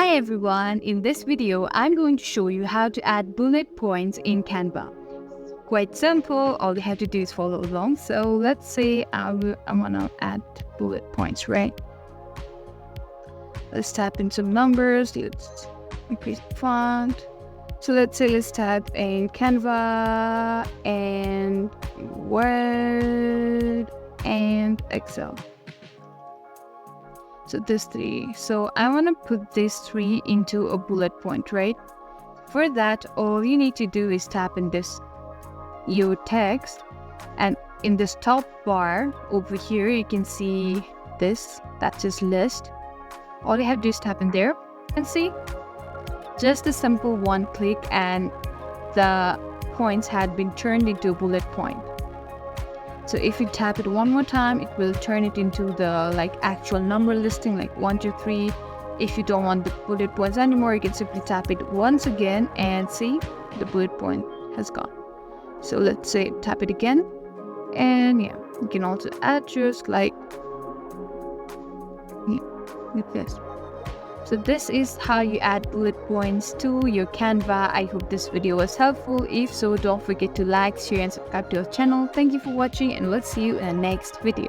Hi everyone, in this video I'm going to show you how to add bullet points in Canva. Quite simple, all you have to do is follow along. So let's say I want to add bullet points, right? Let's type in some numbers, let's increase the font. So let's say let's type in Canva and Word and Excel. So these three. So I want to put these three into a bullet point, right? For that, all you need to do is tap in this your text, and in this top bar over here you can see this, that says list. All you have to do is tap in there and see, just a simple one click and the points had been turned into a bullet point. So if you tap it one more time, it will turn it into the actual number listing, like 1, 2, 3. If you don't want the bullet points anymore, you can simply tap it once again and see the bullet point has gone. So let's say tap it again, and yeah, you can also adjust like this. So this is how you add bullet points to your Canva. I hope this video was helpful. If so, don't forget to like, share and subscribe to our channel. Thank you for watching, and we'll see you in the next video.